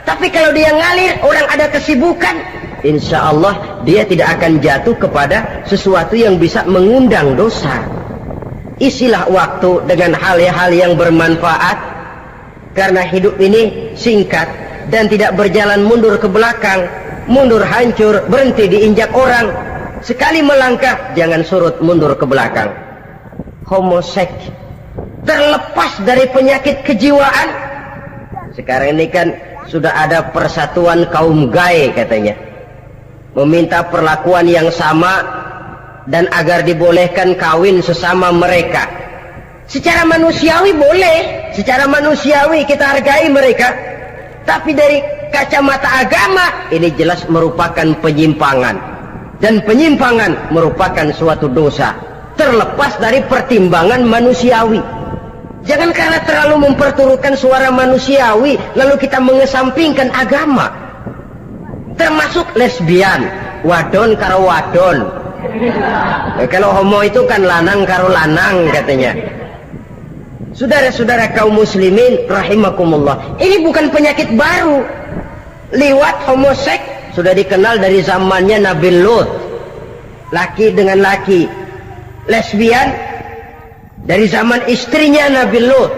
S1: Tapi kalau dia ngalir, orang ada kesibukan, insya Allah dia tidak akan jatuh kepada sesuatu yang bisa mengundang dosa. Isilah waktu dengan hal-hal yang bermanfaat, karena hidup ini singkat dan tidak berjalan mundur ke belakang. Mundur hancur, berhenti diinjak orang. Sekali melangkah, jangan surut mundur ke belakang. Homoseks, terlepas dari penyakit kejiwaan. Sekarang ini kan sudah ada persatuan kaum gay katanya, meminta perlakuan yang sama dan agar dibolehkan kawin sesama mereka. Secara manusiawi boleh, secara manusiawi kita hargai mereka, tapi dari kacamata agama ini jelas merupakan penyimpangan, dan penyimpangan merupakan suatu dosa terlepas dari pertimbangan manusiawi. Jangan karena terlalu memperturutkan suara manusiawi lalu kita mengesampingkan agama. Termasuk lesbian, wadon karo wadon. Kalau homo itu kan lanang karo lanang katanya. Saudara-saudara kaum muslimin rahimakumullah, ini bukan penyakit baru. Liwat, homoseks sudah dikenal dari zamannya Nabi Lut, laki dengan laki. Lesbian dari zaman istrinya Nabi Lut.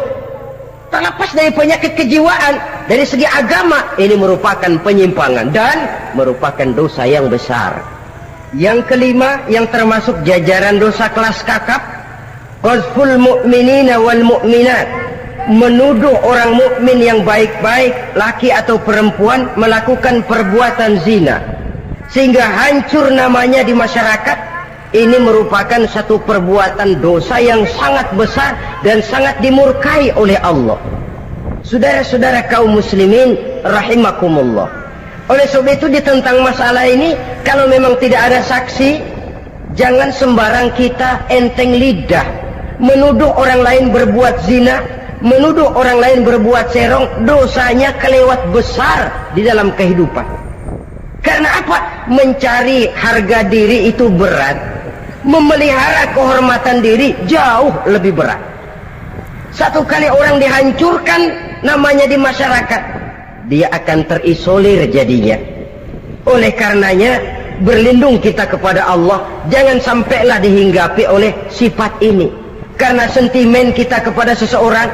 S1: Terlepas dari penyakit kejiwaan, dari segi agama ini merupakan penyimpangan dan merupakan dosa yang besar. Yang kelima, yang termasuk jajaran dosa kelas kakap, qazful mu'minina wal mu'minat, menuduh orang mukmin yang baik-baik, laki atau perempuan, melakukan perbuatan zina sehingga hancur namanya di masyarakat. Ini merupakan satu perbuatan dosa yang sangat besar dan sangat dimurkai oleh Allah. Saudara-saudara kaum muslimin rahimakumullah, oleh sebab itu tentang masalah ini, kalau memang tidak ada saksi, jangan sembarang kita enteng lidah menuduh orang lain berbuat zina, menuduh orang lain berbuat serong. Dosanya kelewat besar di dalam kehidupan. Karena apa? Mencari harga diri itu berat, memelihara kehormatan diri jauh lebih berat. Satu kali orang dihancurkan namanya di masyarakat, dia akan terisolir jadinya. Oleh karenanya, berlindung kita kepada Allah, jangan sampailah dihinggapi oleh sifat ini. Karena sentimen kita kepada seseorang,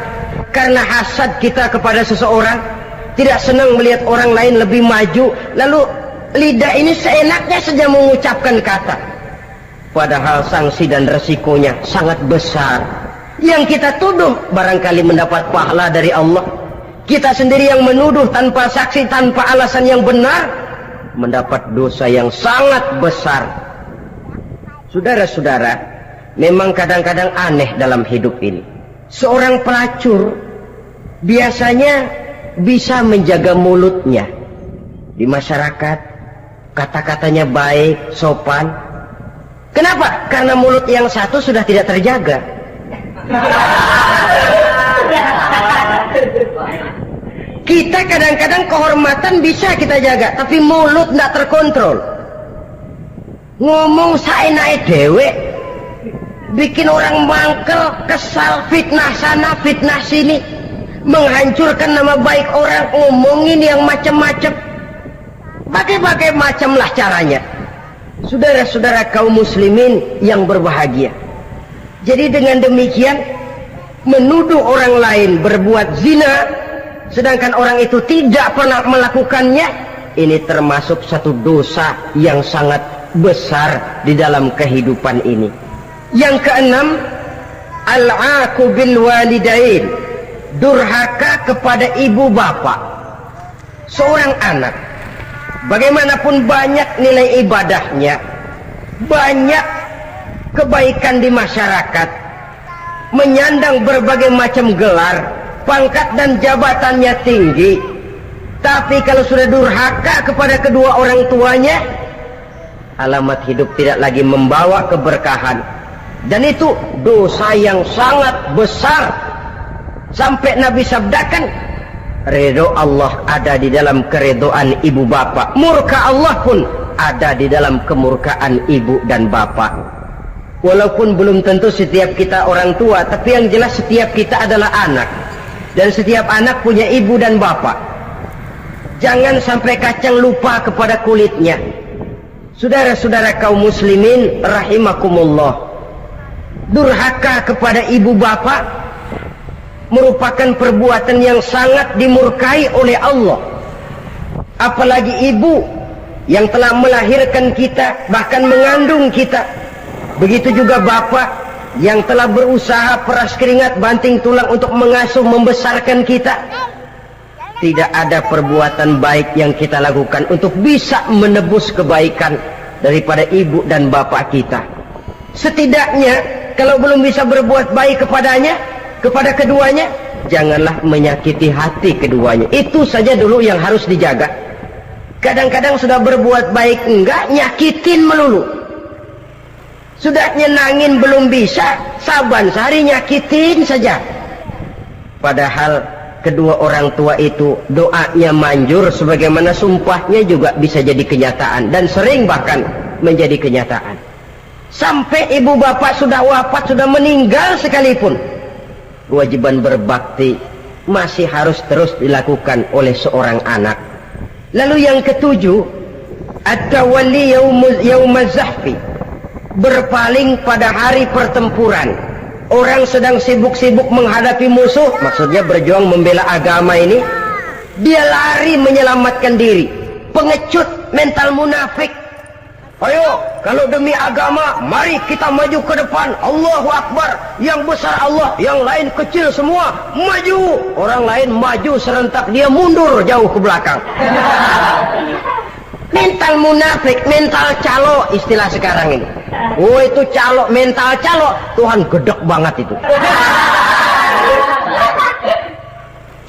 S1: karena hasad kita kepada seseorang, tidak senang melihat orang lain lebih maju, lalu lidah ini seenaknya saja mengucapkan kata, padahal sanksi dan resikonya sangat besar. Yang kita tuduh barangkali mendapat pahala dari Allah, kita sendiri yang menuduh tanpa saksi, tanpa alasan yang benar, mendapat dosa yang sangat besar. Saudara-saudara, memang kadang-kadang aneh dalam hidup ini. Seorang pelacur biasanya bisa menjaga mulutnya di masyarakat, kata-katanya baik, sopan. Kenapa? Karena mulut yang satu sudah tidak terjaga. Kita kadang-kadang kehormatan bisa kita jaga, tapi mulut tidak terkontrol. Ngomong saenake dewe, bikin orang mangkel, kesal, fitnah sana, fitnah sini, menghancurkan nama baik orang, ngomongin yang macam-macam. Bagai-bagai macamlah caranya. Saudara-saudara kaum muslimin yang berbahagia, jadi dengan demikian menuduh orang lain berbuat zina sedangkan orang itu tidak pernah melakukannya, ini termasuk satu dosa yang sangat besar di dalam kehidupan ini. Yang keenam, al-'aqu bil walidain, durhaka kepada ibu bapak. Seorang anak bagaimanapun banyak nilai ibadahnya, banyak kebaikan di masyarakat, menyandang berbagai macam gelar, pangkat dan jabatannya tinggi, tapi kalau sudah durhaka kepada kedua orang tuanya, alamat hidup tidak lagi membawa keberkahan. Dan itu dosa yang sangat besar. Sampai Nabi sabdakan, ridho Allah ada di dalam keridhaan ibu bapak, murka Allah pun ada di dalam kemurkaan ibu dan bapak. Walaupun belum tentu setiap kita orang tua, tapi yang jelas setiap kita adalah anak, dan setiap anak punya ibu dan bapak. Jangan sampai kacang lupa kepada kulitnya. Saudara-saudara kaum muslimin rahimakumullah, durhaka kepada ibu bapak merupakan perbuatan yang sangat dimurkai oleh Allah. Apalagi ibu yang telah melahirkan kita, bahkan mengandung kita. Begitu juga bapak yang telah berusaha peras keringat banting tulang untuk mengasuh membesarkan kita. Tidak ada perbuatan baik yang kita lakukan untuk bisa menebus kebaikan daripada ibu dan bapak kita. Setidaknya kalau belum bisa berbuat baik kepadanya, kepada keduanya, janganlah menyakiti hati keduanya. Itu saja dulu yang harus dijaga. Kadang-kadang sudah berbuat baik enggak, nyakitin melulu. Sudah nyenangin belum bisa, saban sehari nyakitin saja. Padahal kedua orang tua itu doanya manjur, sebagaimana sumpahnya juga bisa jadi kenyataan, dan sering bahkan menjadi kenyataan. Sampai ibu bapak sudah wafat, sudah meninggal sekalipun, kewajiban berbakti masih harus terus dilakukan oleh seorang anak. Lalu yang ketujuh, at-tawalli yaumaz zahfi, berpaling pada hari pertempuran. Orang sedang sibuk-sibuk menghadapi musuh, maksudnya berjuang membela agama ini, dia lari menyelamatkan diri. Pengecut, mental munafik. Ayo, kalau demi agama, mari kita maju ke depan. Allahu Akbar. Yang besar Allah, yang lain kecil semua. Maju. Orang lain maju serentak, dia mundur jauh ke belakang. Mental munafik, mental calo, istilah sekarang ini. Oh, itu calo, mental calo. Tuhan gedek banget itu.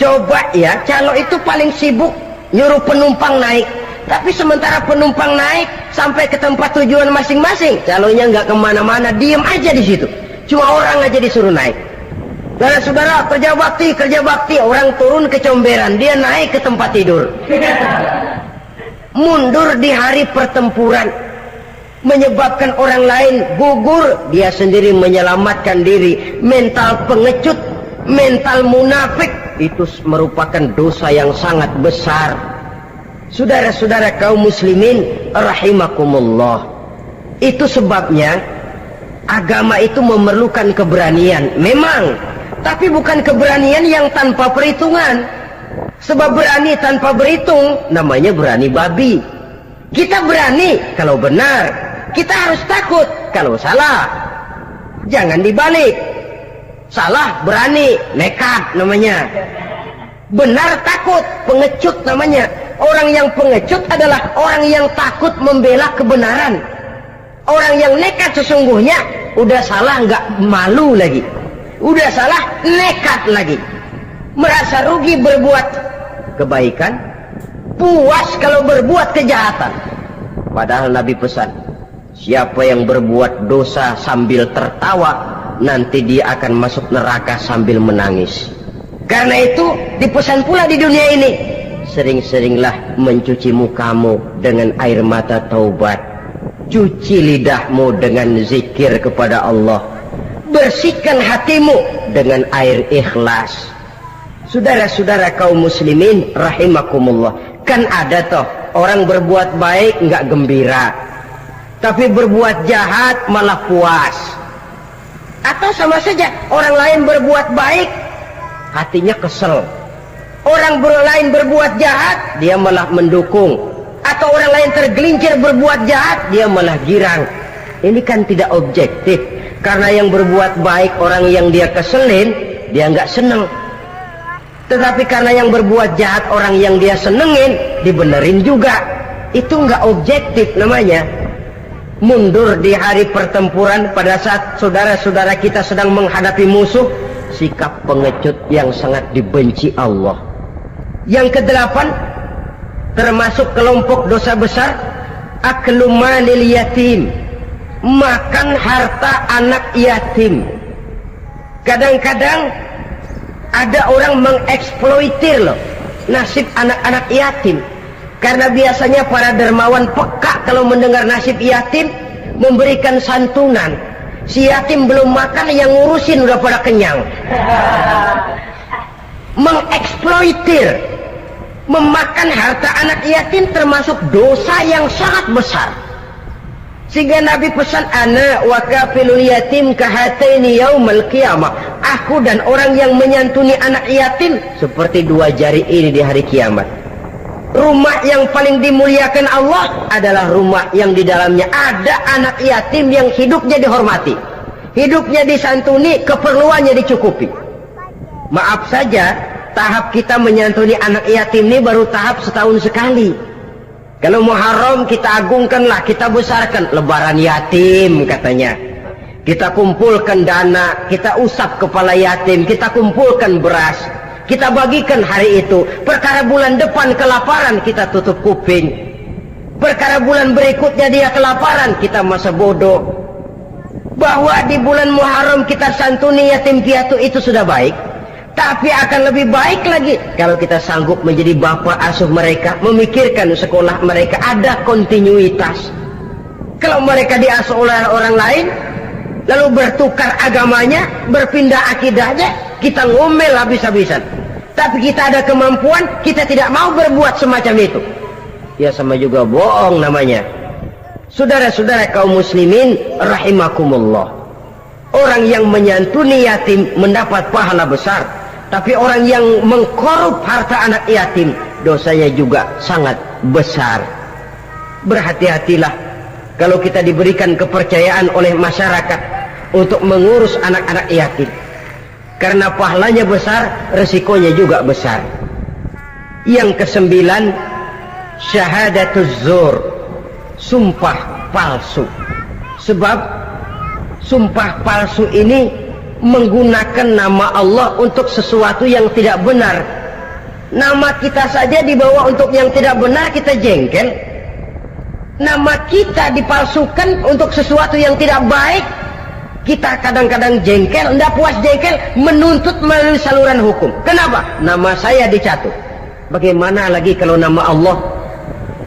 S1: Coba ya, calo itu paling sibuk nyuruh penumpang naik. Tapi sementara penumpang naik sampai ke tempat tujuan masing-masing, calonya nggak kemana-mana, diem aja di situ. Cuma orang aja disuruh naik. Saudara-saudara, kerja bakti, orang turun ke comberan, dia naik ke tempat tidur. Mundur di hari pertempuran, menyebabkan orang lain gugur, dia sendiri menyelamatkan diri. Mental pengecut, mental munafik, itu merupakan dosa yang sangat besar. Saudara-saudara kaum muslimin rahimakumullah, itu sebabnya agama itu memerlukan keberanian memang, tapi bukan keberanian yang tanpa perhitungan. Sebab berani tanpa berhitung namanya berani babi. Kita berani kalau benar, kita harus takut kalau salah. Jangan dibalik, salah berani, nekat namanya. Benar takut, pengecut namanya. Orang yang pengecut adalah orang yang takut membela kebenaran. Orang yang nekat sesungguhnya udah salah nggak malu lagi, udah salah nekat lagi, merasa rugi berbuat kebaikan, puas kalau berbuat kejahatan. Padahal Nabi pesan, siapa yang berbuat dosa sambil tertawa, nanti dia akan masuk neraka sambil menangis. Karena itu dipesan pula di dunia ini, sering-seringlah mencuci mukamu dengan air mata taubat, cuci lidahmu dengan zikir kepada Allah, bersihkan hatimu dengan air ikhlas. Saudara-saudara kaum muslimin rahimakumullah, kan ada toh orang berbuat baik nggak gembira, tapi berbuat jahat malah puas. Atau sama saja, orang lain berbuat baik hatinya kesel, orang lain berbuat jahat dia malah mendukung, atau orang lain tergelincir berbuat jahat dia malah girang. Ini kan tidak objektif, karena yang berbuat baik orang yang dia keselin dia nggak seneng, tetapi karena yang berbuat jahat orang yang dia senengin dibenerin juga. Itu nggak objektif namanya. Mundur di hari pertempuran pada saat saudara-saudara kita sedang menghadapi musuh, sikap pengecut yang sangat dibenci Allah. Yang kedelapan, termasuk kelompok dosa besar, aklu malil yatim, makan harta anak yatim. Kadang-kadang ada orang mengeksploitir loh nasib anak-anak yatim, karena biasanya para dermawan peka kalau mendengar nasib yatim memberikan santunan. Si yatim belum makan, yang ngurusin udah pada kenyang. Mengeksploitir, memakan harta anak yatim termasuk dosa yang sangat besar. Sehingga Nabi pesan, ana wa kafilul yatim kahataini yaumal qiyamah. Aku dan orang yang menyantuni anak yatim seperti dua jari ini di hari kiamat. Rumah yang paling dimuliakan Allah adalah rumah yang di dalamnya ada anak yatim yang hidupnya dihormati, hidupnya disantuni, keperluannya dicukupi. Maaf saja, tahap kita menyantuni anak yatim ini baru tahap setahun sekali. Kalau Muharram kita agungkanlah, kita besarkan. Lebaran yatim katanya, kita kumpulkan dana, kita usap kepala yatim, kita kumpulkan beras, kita bagikan hari itu. Perkara bulan depan kelaparan, kita tutup kuping. Perkara bulan berikutnya dia kelaparan, kita masa bodoh. Bahwa di bulan Muharram kita santuni yatim piatu itu sudah baik, tapi akan lebih baik lagi kalau kita sanggup menjadi bapak asuh mereka, memikirkan sekolah mereka, ada kontinuitas. Kalau mereka diasuh oleh orang lain, lalu bertukar agamanya, berpindah akidahnya, kita ngomel habis-habisan. Tapi kita ada kemampuan, kita tidak mau berbuat semacam itu. Ya sama juga bohong namanya. Saudara-saudara kaum muslimin rahimakumullah. Orang yang menyantuni yatim mendapat pahala besar. Tapi orang yang mengkorup harta anak yatim, dosanya juga sangat besar. Berhati-hatilah kalau kita diberikan kepercayaan oleh masyarakat untuk mengurus anak-anak yatim. Karena pahalanya besar, resikonya juga besar. Yang kesembilan, syahadatuz zur, sumpah palsu. Sebab sumpah palsu ini menggunakan nama Allah untuk sesuatu yang tidak benar. Nama kita saja dibawa untuk yang tidak benar, kita jengkel. Nama kita dipalsukan untuk sesuatu yang tidak baik, kita kadang-kadang jengkel, tidak puas jengkel, menuntut melalui saluran hukum. Kenapa? Nama saya dicatut. Bagaimana lagi kalau nama Allah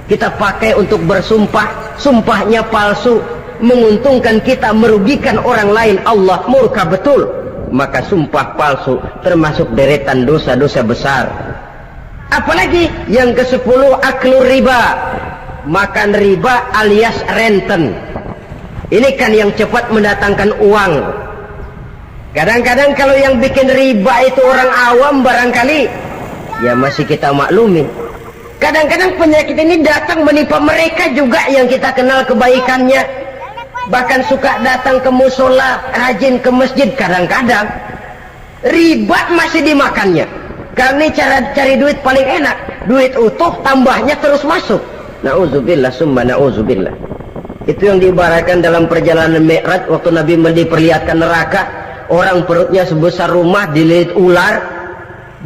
S1: kita pakai untuk bersumpah, sumpahnya palsu, menguntungkan kita, merugikan orang lain, Allah murka betul. Maka sumpah palsu termasuk deretan dosa-dosa besar. Apalagi yang ke-10, aklu riba, makan riba alias renten. Ini kan yang cepat mendatangkan uang. Kadang-kadang kalau yang bikin riba itu orang awam barangkali, ya masih kita maklumi. Kadang-kadang penyakit ini datang menimpa mereka juga yang kita kenal kebaikannya. Bahkan suka datang ke musola, rajin ke masjid. Kadang-kadang riba masih dimakannya. Karena cara cari duit paling enak, duit utuh tambahnya terus masuk. Na'udzubillah summa na'udzubillah. Itu yang diibaratkan dalam perjalanan Mi'raj waktu Nabi diperlihatkan neraka. Orang perutnya sebesar rumah dililit ular,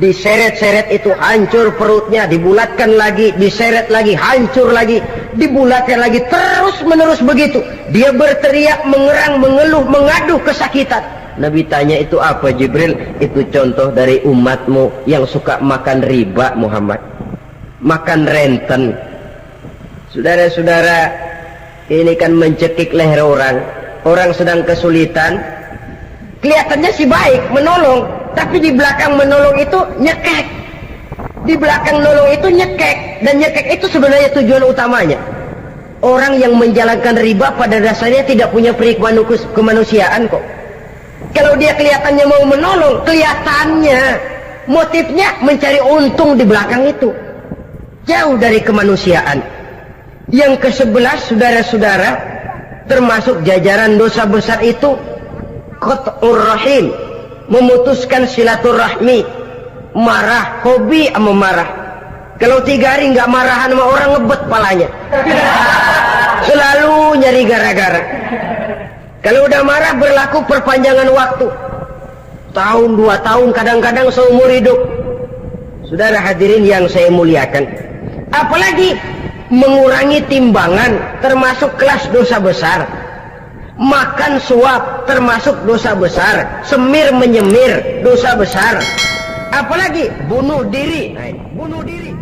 S1: diseret-seret itu hancur perutnya, dibulatkan lagi, diseret lagi, hancur lagi, dibulatkan lagi, terus menerus begitu. Dia berteriak, mengerang, mengeluh, mengadu kesakitan. Nabi tanya, itu apa Jibril? Itu contoh dari umatmu yang suka makan riba Muhammad, makan renten. Saudara-saudara, ini kan mencekik leher orang. Orang sedang kesulitan, kelihatannya sih baik, menolong, tapi di belakang menolong itu nyekek. Di belakang nolong itu nyekek. Dan nyekek itu sebenarnya tujuan utamanya. Orang yang menjalankan riba pada dasarnya tidak punya perikman kemanusiaan kok. Kalau dia kelihatannya mau menolong, kelihatannya motifnya mencari untung di belakang itu. Jauh dari kemanusiaan. Yang ke-11, saudara-saudara, termasuk jajaran dosa besar itu qat'ur rahim, memutuskan silaturahmi. Marah, hobi sama marah. Kalau 3 hari nggak marahan sama orang, ngebet palanya. Selalu nyari gara-gara. Kalau udah marah berlaku perpanjangan waktu. Tahun, 2 tahun, kadang-kadang seumur hidup. Saudara hadirin yang saya muliakan. Apalagi mengurangi timbangan termasuk kelas dosa besar. Makan suap termasuk dosa besar. Semir menyemir dosa besar. Apalagi bunuh diri. Bunuh diri.